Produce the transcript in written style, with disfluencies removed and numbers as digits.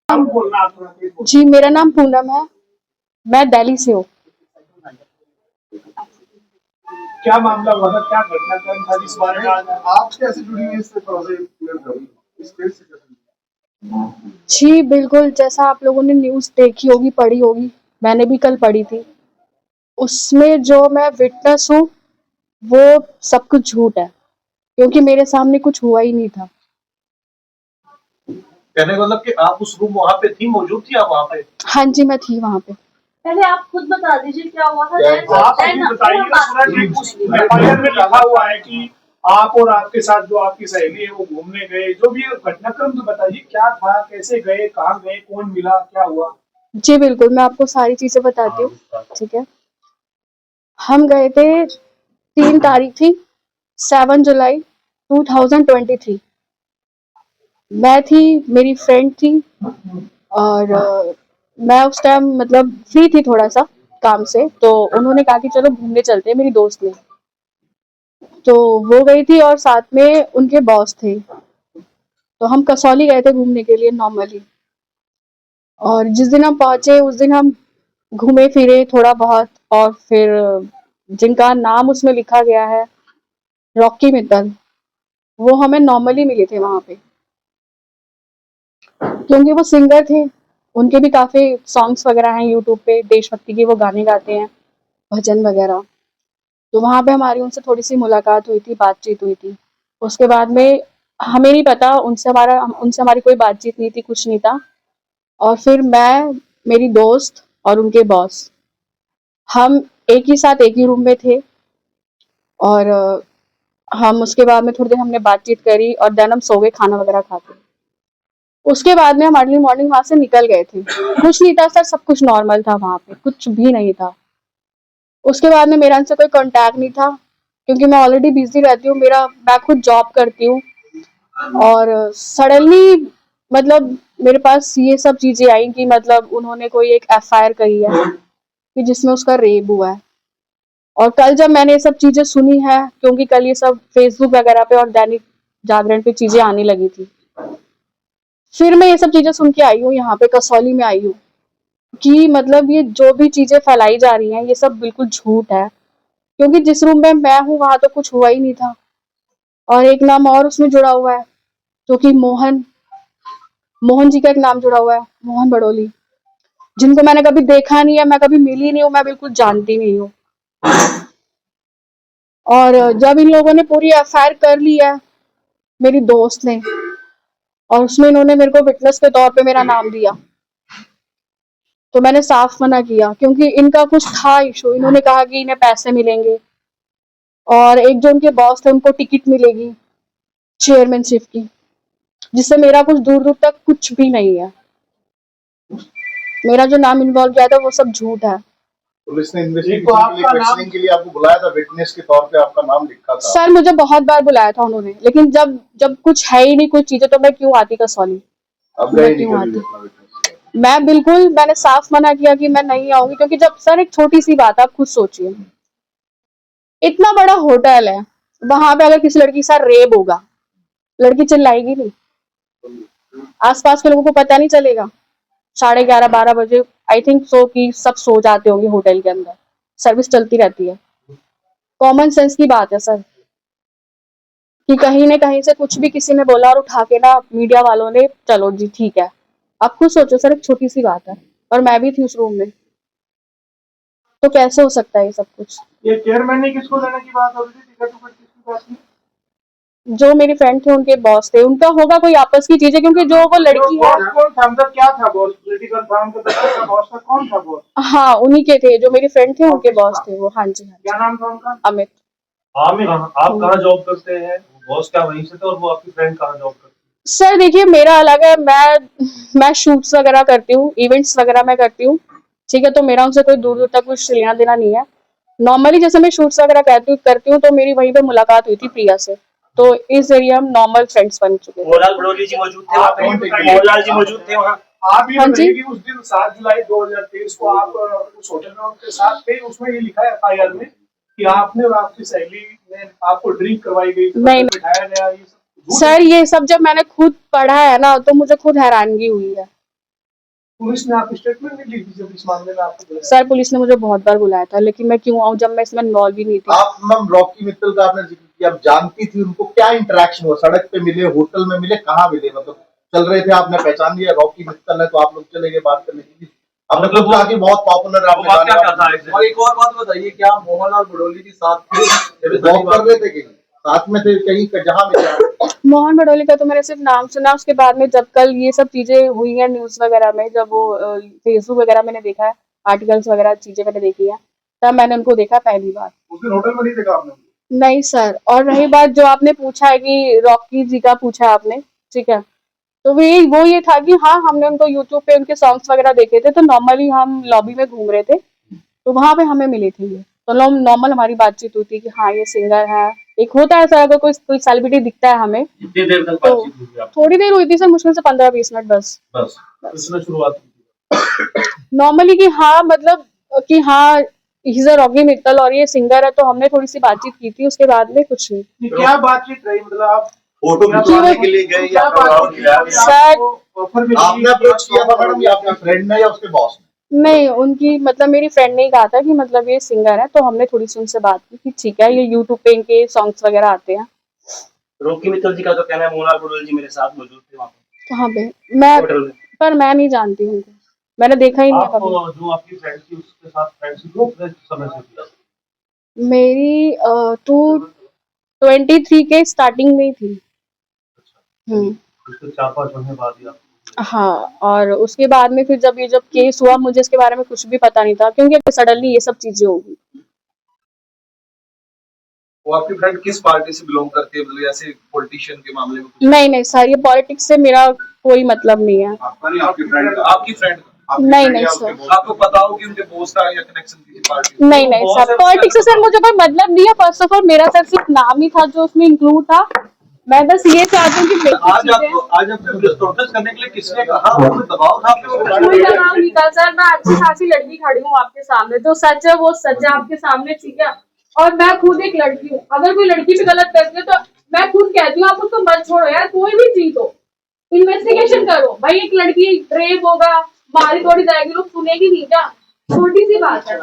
नाम बोलना आप थोड़ा तेज बोलो। जी, मेरा नाम पूनम है। मैं दिल्ली से हूँ। क्या मामला हुआ था, क्या घटनाक्रम था जिस बारे में आज आप कैसे जुड़ी हैं इससे, थोड़ा सा क्लियर करो। इस केस से कैसे? जी, बिल्कुल, जैसा आप लोगों ने न्यूज़ देखी होगी, पढ़ी होगी, मैंने भी कल पढ़ी थी। उसमें जो मैं विटनेस हूँ, वो सब कुछ झूठ है, क्योंकि मेरे सामने कुछ हुआ ही नहीं था। कहने का मतलब कि आप उस रूम वहाँ पे थी, मौजूद थी आप वहाँ पे? हाँ जी, मैं थी वहाँ पे। पहले आप खुद बता दीजिए क्या हुआ था। आप अभी बताइए, तुरंत उस एफआईआर में लिखा हुआ है कि आप और आपके साथ जो आपकी सहेली है वो घूमने गए, जो भी घटनाक्रम तो बताइए, क्या था, कैसे गए, कहाँ गए, कौन मिला, क्या हुआ? जी, बिल्कुल, मैं आपको सारी चीज़ें बताती हूँ, ठीक है? हम गए थे, 3 तारीख थी, 7 जुलाई 2023। मैं थी, मेरी फ्रेंड थी और मैं उस टाइम मतलब फ्री थी थोड़ा-सा काम से, तो उन्होंने कहा कि चलो घूमने चलते हैं, मेरी दोस्त ने। तो वो गई थी और साथ में उनके बॉस थे। तो हम कसौली गए थे घूमने के लिए नॉर्मली। और जिस दिन हम पहुँचे उस दिन हम घूमे-फिरे थोड़ा बहुत और फिर जिनका नाम उसमें लिखा गया है, रॉकी मित्तल, वो हमें नॉर्मली मिले थे वहाँ पे। क्योंकि वो सिंगर थे, उनके भी काफ़ी सॉन्ग्स वगैरह हैं यूट्यूब पे, देशभक्ति के वो गाने गाते हैं, भजन वगैरह। तो वहाँ पे हमारी उनसे थोड़ी-सी मुलाकात हुई थी, बातचीत हुई थी। उसके बाद में हमें नहीं पता उनसे हमारी कोई बातचीत नहीं थी, कुछ नहीं था। और फिर मैं, मेरी दोस्त और उनके बॉस, हम एक ही साथ एक ही रूम में थे और हम उसके बाद में थोड़ी देर हमने बातचीत करी और देन हम सो गए खाना वगैरह खा के। उसके बाद में हम अर्ली मॉर्निंग वहाँ से निकल गए थे। कुछ नहीं था सर, सब कुछ नॉर्मल था वहाँ पे, कुछ भी नहीं था। उसके बाद में मेरा उनसे कोई कॉन्टैक्ट नहीं था, क्योंकि मैं ऑलरेडी बिज़ी रहती हूँ, मैं खुद जॉब करती हूँ और सडनली मतलब मेरे पास ये सब चीज़ें आई कि मतलब उन्होंने कोई एक एफआईआर करी है कि जिसमें उसका रेप हुआ है। और कल जब मैंने ये सब चीज़ें सुनी है, क्योंकि कल ये सब फेसबुक वगैरह पे और दैनिक जागरण पे चीज़ें आने लगी थी। फिर मैं ये सब चीज़ें सुन के आई हूँ, यहाँ पे कसौली में आई हूँ कि मतलब ये जो भी चीज़ें फैलाई जा रही हैं, ये सब बिल्कुल झूठ है। क्योंकि जिस रूम में मैं हूँ, वहाँ तो कुछ हुआ ही नहीं था। और एक नाम और उसमें जुड़ा हुआ है, जो कि मोहन जी का एक नाम जुड़ा हुआ है, मोहन बड़ोली, जिनको मैंने कभी देखा नहीं है, मैं कभी मिली नहीं हूँ, मैं बिल्कुल जानती नहीं हूँ। और जब इन लोगों ने पूरी एफआईआर कर ली है, मेरी दोस्त ने, और उसमें इन्होंने मेरे को विटनेस के तौर पे मेरा नाम दिया, तो मैंने साफ मना किया, क्योंकि इनका कुछ था इशू। इन्होंने कहा कि इन्हें पैसे मिलेंगे और एक जो उनके बॉस थे उनको टिकट मिलेगी चेयरमैनशिप की, जिससे मेरा कुछ दूर दूर तक कुछ भी नहीं है। मेरा जो नाम इन्वॉल्व किया था वो सब झूठ है। पुलिस ने इन्वेस्टिगेशन के लिए आपको बुलाया था, विटनेस के तौर पे आपका नाम लिखा था। सर मुझे बहुत बार बुलाया था उन्होंने, लेकिन जब जब कुछ है ही नहीं कुछ चीजें, तो मैं क्यों आती कसौली? अब गए नहीं कभी अपना विटनेस? मैंने साफ मना किया कि मैं नहीं आऊंगी, क्योंकि जब सर एक छोटी सी बात आप खुद सोचिए, इतना बड़ा होटल है, वहां पे अगर किसी लड़की के साथ रेप होगा, लड़की चिल्लाएगी नहीं? आसपास के लोगों को पता नहीं चलेगा? 11:30-12 बजे आई थिंक सो कि सब सो जाते होंगे होटल के अंदर, सर्विस चलती रहती है। कॉमन सेंस की बात है सर, कि कहीं न कहीं से कुछ भी किसी ने बोला और उठा के ना मीडिया वालों ने, चलो जी ठीक है। आप खुद सोचो सर, एक छोटी सी बात है और मैं भी थी उस रूम में, तो कैसे हो सकता है ये सब कुछ? ये चेयरमैन ने किसको देने की बात हो रही थी, टिकट उकट किसकी बात की? जो मेरी फ्रेंड थे उनके बॉस थे, उनका होगा कोई आपस की चीजें, क्योंकि जो वो लड़की है। कौन था अंदर, क्या था बॉस? पॉलिटिकल था उनका, दफ्तर का बॉस था, कौन था बॉस? हाँ, उन्हीं के थे, जो मेरी फ्रेंड थे उनके बॉस थे वो। हाँ जी, हाँ क्या जी। नाम था उनका? अमित। आमिर, आप कहाँ जॉब करते हैं? बॉस क्या वहीं से थे और वो आपकी फ्रेंड कहाँ जॉब करती है? सर देखिए, मेरा अलग है, मैं शूट्स वगैरह करती हूँ, इवेंट्स वगैरह मैं करती हूँ, ठीक है? तो मेरा उनसे कोई दूर दूर तक कुछ लेना देना नहीं है। नॉर्मली जैसे मैं शूट्स वगैरह करती हूँ, तो मेरी वहीं पे मुलाकात हुई थी प्रिया से, तो इस जरिए हम नॉर्मल फ्रेंड्स बन चुके थे। मोहनलाल बड़ोली जी मौजूद थे वहाँ पे? मोहनलाल जी मौजूद थे वहाँ? आप ये हाँ बताइए जी। कि उस दिन 7 जुलाई 2023 को आप उस होटल में उनके साथ थे, उसमें ये लिखा है एफआईआर में कि आपने और आपकी सहेली ने आपको ड्रिंक करवाई गई, नहीं, बिठाया गया, ये सब झूठ है? सर ये सब जब मैंने खुद पढ़ा है ना, तो मुझे खुद हैरानगी हुई है। पुलिस ने आप स्टेटमेंट नहीं ली थी जब इस मामले में आपको बुलाया? सर पुलिस ने मुझे बहुत बार बुलाया था, लेकिन मैं क्यों आऊँ जब मैं इसमें इन्वॉल्व ही नहीं थी। आप मैम रॉकी मित्तल का आपने जिक्र किया, आप जानती थी उनको, क्या इंटरेक्शन हुआ? सड़क पे मिले, होटल में मिले, कहाँ मिले? मतलब चल रहे थे, आपने पहचान लिया रॉकी मित्तल है तो आप लोग चले गए बात करने के लिए? आपने मतलब खुद कहा कि बहुत पॉपुलर है, वो वाकया क्या था आपने exactly? और एक और बात बताइए, क्या मोहन और बडोली के साथ थे? वॉक कर रहे थे कहीं साथ में थे, कहीं जहाँ मिले आप? मोहन भडोली का तो मैंने सिर्फ नाम सुना, उसके बाद में जब कल ये सब चीजें हुई हैं न्यूज वगैरह में, जब वो फेसबुक वगैरह मैंने देखा है, आर्टिकल्स वगैरह चीजें मैंने देखी है, तब मैंने उनको देखा पहली बार। उस दिन होटल में नहीं देखा आपने? नहीं सर। और रही बात जो आपने पूछा है कि रॉकी जी का पूछा आपने, ठीक है, तो वो ये था कि हाँ हमने उनको यूट्यूब पे उनके सॉन्ग्स वगैरह देखे थे, तो नॉर्मली हम लॉबी में घूम रहे थे तो वहां पे हमें मिले थे ये, तो नॉर्मल हमारी बातचीत हुई थी कि हाँ ये सिंगर है। एक होता है सर, अगर कोई सेलिब्रिटी दिखता है हमें, कितनी देर तक तो बातचीत हुई आपकी? थोड़ी देर हुई थी सर, मुश्किल से 15-20 मिनट बस। बस इसने शुरुआत की थी। नॉर्मली कि हाँ मतलब कि हाँ he is a Rocky Mittal और ये सिंगर है, तो हमने थोड़ी सी बातचीत की थी, उसके बाद में कुछ नहीं। ये क्या बातचीत रही, मतलब आप फोटो खिंचवाने के लिए गए या क्या बातचीत की? सर, ऑफर मिली? आपने अप्रोच किया था मैडम या आपके फ्रेंड ने या उसके बॉस ने? नहीं, उनकी मतलब मेरी फ्रेंड ने ही कहा था कि मतलब ये सिंगर है, तो हमने थोड़ी सी उनसे बात की कि ठीक है, ये यूट्यूब पे इनके सॉन्ग्स वगैरह आते हैं। रॉकी मित्तल जी का तो कहना है मोहनलाल बडोली जी मेरे साथ मौजूद थे वहाँ पे कहाँ पे? मैं होटल में। पर मैं नहीं जानती हूँ उनको, मैंने देखा ही नहीं है आप कभी। जो आपकी फ्रेंड थी उसके साथ फ्रेंडशिप कितने समय से किया? मेरी 223 के स्टार्टिंग में ही थी। उसके 4-5 महीने बाद ही आप हाँ, और उसके बाद में फिर जब केस हुआ, मुझे इसके बारे में कुछ भी पता नहीं था, क्योंकि सडनली ये सब चीजें हो गई। वो आपकी फ्रेंड किस पार्टी से बिलोंग करती है, मतलब ऐसे पॉलिटिशियन के मामले में? नहीं सर, ये पॉलिटिक्स से मेरा कोई मतलब नहीं है। आपका नहीं, आपकी फ्रेंड का? आपकी फ्रेंड का? नहीं सर, आपको पता हो कि उनके बॉस का या कनेक्शन किसी पार्टी से? नहीं सर, पॉलिटिक्स से सर मुझे कोई मतलब नहीं है। फर्स्ट ऑफ ऑल मेरा सर सिर्फ नाम ही था जो उसमें इंक्लूड था। मैं बस ये चाहती हूँ कि आज आपको डिस्टर्बेंस करने के लिए किसने कहा? कोई दबाव था आपके ऊपर? कोई दबाव नहीं था सर, मैं अच्छी खासी लड़की खड़ी हूँ आपके सामने, जो सच है वो सच है आपके सामने, ठीक है। और मैं खुद एक लड़की हूँ, अगर कोई लड़की भी गलत करती है तो मैं खुद कहती हूँ आप उसको मत छोड़ो यार, कोई भी चीज हो इन्वेस्टिगेशन करो भाई। एक लड़की रेप होगा, मारी तोड़ी जाएगी, लोग सुनेगी नहीं क्या? छोटी सी बात है।